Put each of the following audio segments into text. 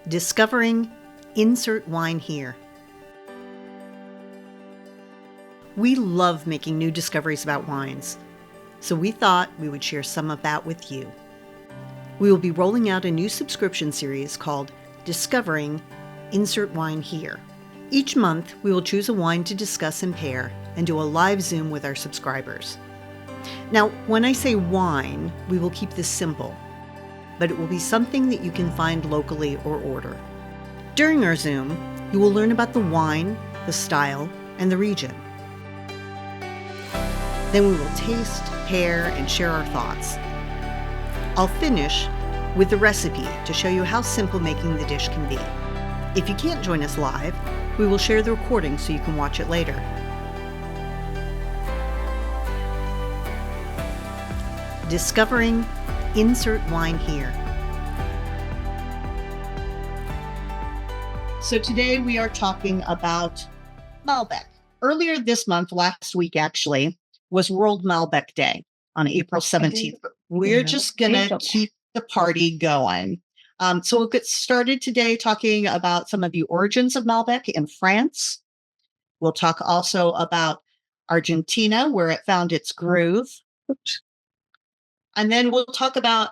Discovering Insert Wine Here. We love making new discoveries about wines, so we thought we would share some of that with you. We will be rolling out a new subscription series called Discovering Insert Wine Here. Each month, we will choose a wine to discuss and pair and do a live Zoom with our subscribers. Now, when I say wine, we will keep this simple, but it will be something that you can find locally or order. During our Zoom, you will learn about the wine, the style, and the region. Then we will taste, pair, and share our thoughts. I'll finish with the recipe to show you how simple making the dish can be. If you can't join us live, we will share the recording so you can watch it later. Discovering Insert Wine Here. So today we are talking about Malbec. Earlier this month, last week actually, was World Malbec Day on April 17th. We're just going to keep the party going. So we'll get started today talking about some of the origins of Malbec in France. We'll talk also about Argentina, where it found its groove. And then we'll talk about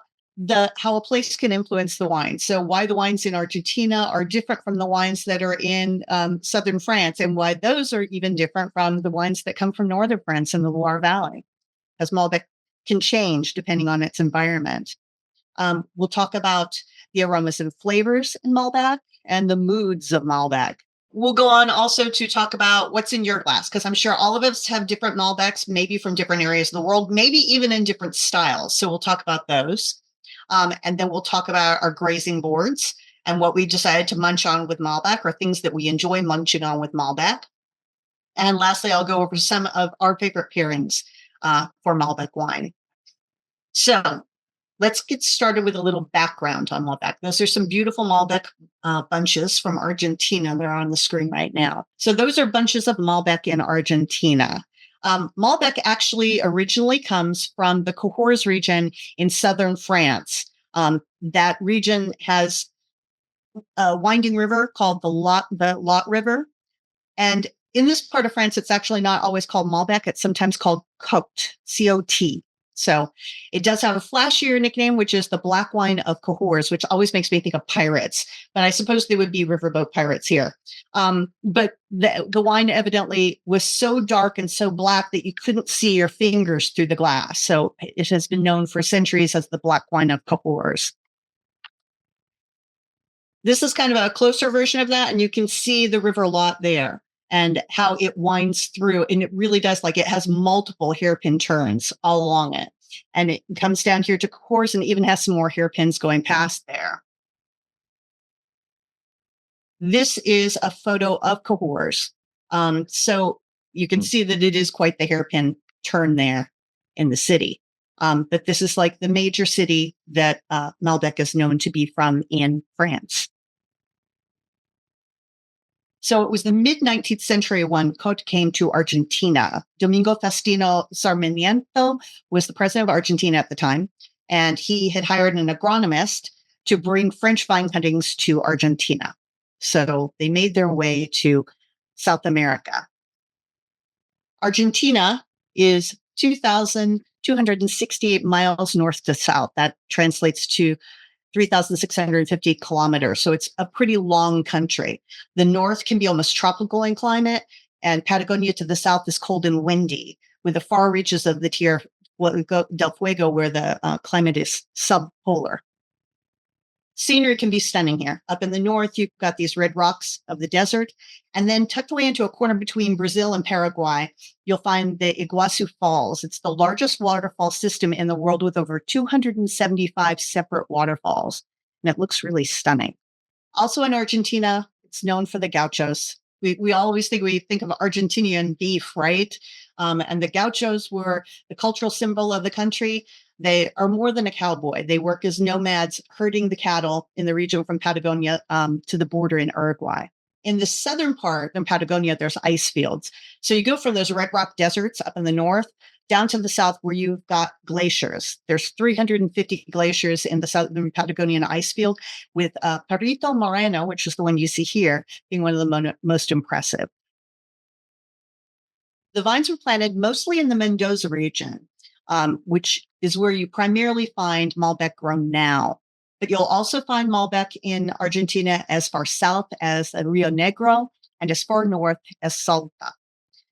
how a place can influence the wine. So why the wines in Argentina are different from the wines that are in southern France, and why those are even different from the wines that come from northern France in the Loire Valley, as Malbec can change depending on its environment. We'll talk about the aromas and flavors in Malbec and the moods of Malbec. We'll go on also to talk about what's in your glass, because I'm sure all of us have different Malbecs, maybe from different areas of the world, maybe even in different styles. So we'll talk about those. And then we'll talk about our grazing boards and what we decided to munch on with Malbec, or things that we enjoy munching on with Malbec. And lastly, I'll go over some of our favorite pairings for Malbec wine. So let's get started with a little background on Malbec. Those are some beautiful Malbec bunches from Argentina. They're on the screen right now. So those are bunches of Malbec in Argentina. Malbec actually originally comes from the Cahors region in southern France. That region has a winding river called the Loire River. And in this part of France, it's actually not always called Malbec. It's sometimes called Cote, C-O-T. So it does have a flashier nickname, which is the black wine of Cahors, which always makes me think of pirates. But I suppose they would be riverboat pirates here. But the wine evidently was so dark and so black that you couldn't see your fingers through the glass. So it has been known for centuries as the black wine of Cahors. This is kind of a closer version of that, and you can see the river lot there and how it winds through. And it really does, it has multiple hairpin turns all along it. And it comes down here to Cahors and even has some more hairpins going past there. This is a photo of Cahors. So you can see that it is quite the hairpin turn there in the city. But this is like the major city that Malbec is known to be from in France. So it was the mid-19th century when Cote came to Argentina. Domingo Faustino Sarmiento was the president of Argentina at the time, and he had hired an agronomist to bring French vine cuttings to Argentina. So they made their way to South America. Argentina is 2,268 miles north to south. That translates to 3,650 kilometers. So it's a pretty long country. The north can be almost tropical in climate, and Patagonia to the south is cold and windy, with the far reaches of the Tierra del Fuego, where the climate is subpolar. Scenery can be stunning here. Up in the north, you've got these red rocks of the desert. And then tucked away into a corner between Brazil and Paraguay, you'll find the Iguazu Falls. It's the largest waterfall system in the world, with over 275 separate waterfalls. And it looks really stunning. Also in Argentina, it's known for the gauchos. We always think of Argentinian beef, right? And the gauchos were the cultural symbol of the country. They are more than a cowboy. They work as nomads, herding the cattle in the region from Patagonia to the border in Uruguay. In the southern part of Patagonia, there's ice fields. So you go from those red rock deserts up in the north down to the south where you've got glaciers. There's 350 glaciers in the southern Patagonian ice field, with Perito Moreno, which is the one you see here, being one of the most impressive. The vines were planted mostly in the Mendoza region, which is where you primarily find Malbec grown now. But you'll also find Malbec in Argentina as far south as Rio Negro and as far north as Salta.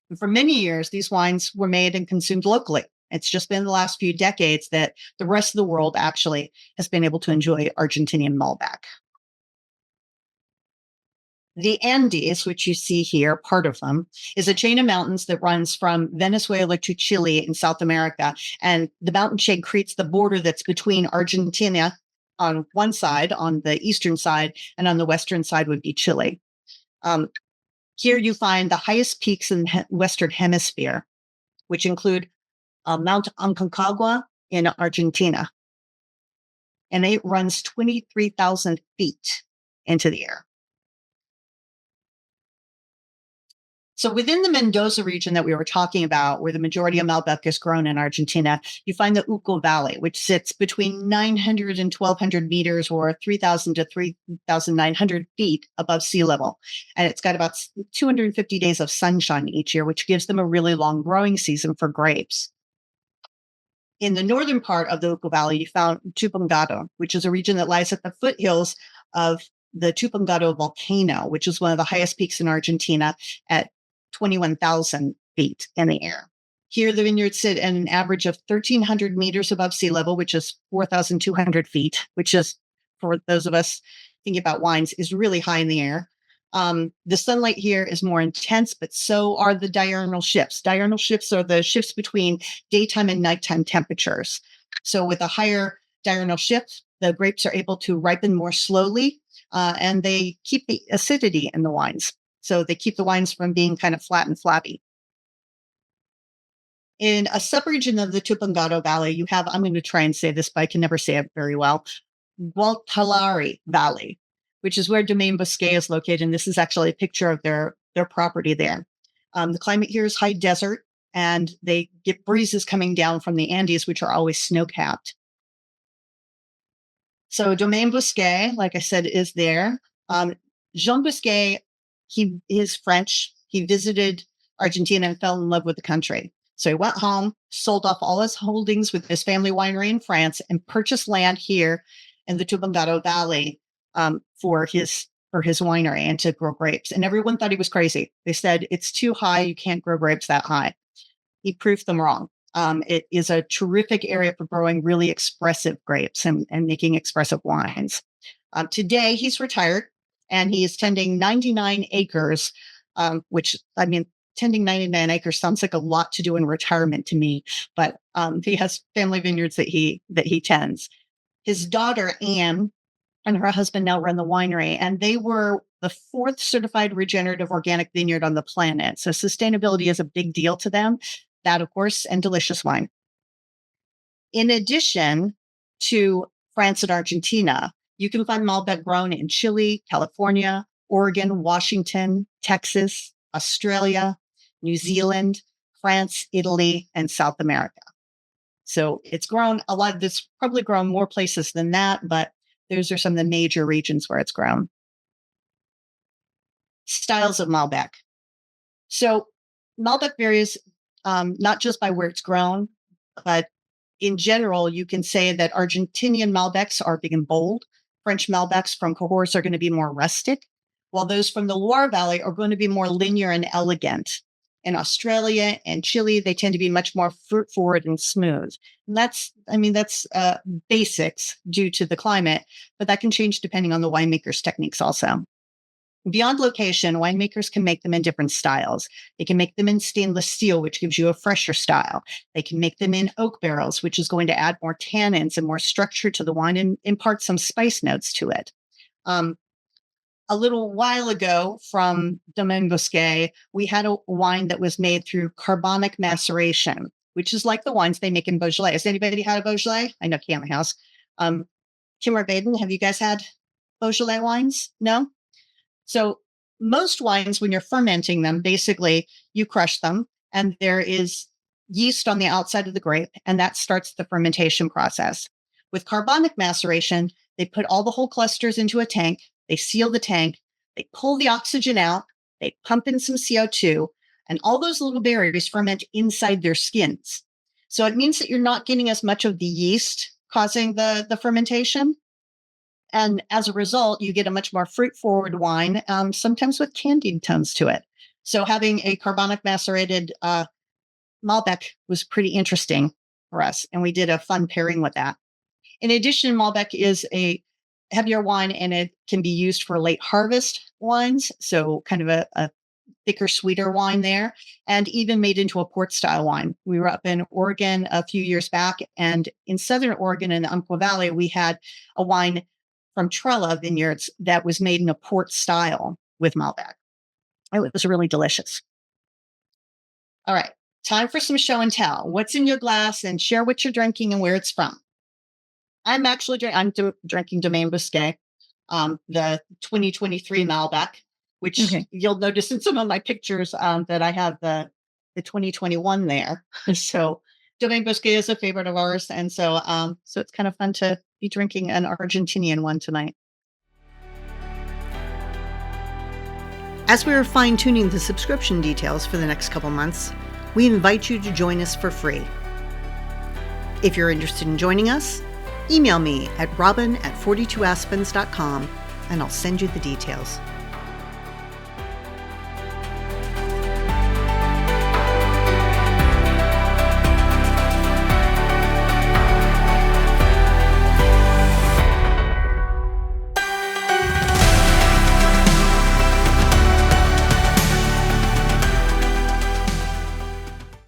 And for many years, these wines were made and consumed locally. It's just been the last few decades that the rest of the world actually has been able to enjoy Argentinian Malbec. The Andes, which you see here, part of them, is a chain of mountains that runs from Venezuela to Chile in South America. And the mountain chain creates the border that's between Argentina on one side, on the eastern side, and on the western side would be Chile. Here you find the highest peaks in the Western Hemisphere, which include Mount Aconcagua in Argentina. And it runs 23,000 feet into the air. So within the Mendoza region that we were talking about, where the majority of Malbec is grown in Argentina, you find the Uco Valley, which sits between 900 and 1,200 meters, or 3,000 to 3,900 feet above sea level. And it's got about 250 days of sunshine each year, which gives them a really long growing season for grapes. In the northern part of the Uco Valley, you found Tupungato, which is a region that lies at the foothills of the Tupungato volcano, which is one of the highest peaks in Argentina at 21,000 feet in the air. Here, the vineyards sit at an average of 1,300 meters above sea level, which is 4,200 feet, which is, for those of us thinking about wines, is really high in the air. The sunlight here is more intense, but so are the diurnal shifts. Diurnal shifts are the shifts between daytime and nighttime temperatures. So with a higher diurnal shift, the grapes are able to ripen more slowly, and they keep the acidity in the wines. So they keep the wines from being kind of flat and flabby. In a subregion of the Tupungato Valley, you have, I'm going to try and say this, but I can never say it very well, Gualtalari Valley, which is where Domaine Bosquet is located. And this is actually a picture of their property there. The climate here is high desert, and they get breezes coming down from the Andes, which are always snow-capped. So Domaine Bosquet, like I said, is there. Jean Bosquet, he is French. He visited Argentina and fell in love with the country. So he went home, sold off all his holdings with his family winery in France, and purchased land here in the Tupungato Valley for his winery and to grow grapes. And everyone thought he was crazy. They said, it's too high. You can't grow grapes that high. He proved them wrong. It is a terrific area for growing really expressive grapes and making expressive wines. Today, he's retired, and he is tending 99 acres, which, I mean, tending 99 acres sounds like a lot to do in retirement to me, but he has family vineyards that he tends. His daughter, Anne, and her husband now run the winery, and they were the 4th certified regenerative organic vineyard on the planet. So sustainability is a big deal to them. That, of course, and delicious wine. In addition to France and Argentina, you can find Malbec grown in Chile, California, Oregon, Washington, Texas, Australia, New Zealand, France, Italy, and South America. So it's grown a lot. It's probably grown more places than that, but those are some of the major regions where it's grown. Styles of Malbec. So Malbec varies not just by where it's grown, but in general, you can say that Argentinian Malbecs are big and bold. French Malbecs from Cahors are going to be more rustic, while those from the Loire Valley are going to be more linear and elegant. In Australia and Chile, they tend to be much more fruit forward and smooth. And that's basics due to the climate, but that can change depending on the winemaker's techniques also. Beyond location, winemakers can make them in different styles. They can make them in stainless steel, which gives you a fresher style. They can make them in oak barrels, which is going to add more tannins and more structure to the wine and impart some spice notes to it. A little while ago from Domaine Bosquet, we had a wine that was made through carbonic maceration, which is like the wines they make in Beaujolais. Has anybody had a Beaujolais? I know Cam has. Kim or Baden, have you guys had Beaujolais wines? No? So most wines, when you're fermenting them, basically you crush them, and there is yeast on the outside of the grape, and that starts the fermentation process. With carbonic maceration, they put all the whole clusters into a tank, they seal the tank, they pull the oxygen out, they pump in some CO2, and all those little berries ferment inside their skins. So it means that you're not getting as much of the yeast causing the fermentation. And as a result, you get a much more fruit-forward wine, sometimes with candied tones to it. So having a carbonic macerated Malbec was pretty interesting for us, and we did a fun pairing with that. In addition, Malbec is a heavier wine, and it can be used for late harvest wines, so kind of a thicker, sweeter wine there, and even made into a port-style wine. We were up in Oregon a few years back, and in Southern Oregon in the Umpqua Valley, we had a wine from Trella Vineyards that was made in a port style with Malbec. It was really delicious. All right, time for some show and tell. What's in your glass, and share what you're drinking and where it's from. I'm actually drinking Domaine Bousquet, the 2023 Malbec, which you'll notice in some of my pictures that I have the 2021 there. So Domaine Bousquet is a favorite of ours, and so it's kind of fun to be drinking an Argentinian one tonight. As we are fine-tuning the subscription details for the next couple months, we invite you to join us for free. If you're interested in joining us, email me at robin@42aspens.com and I'll send you the details.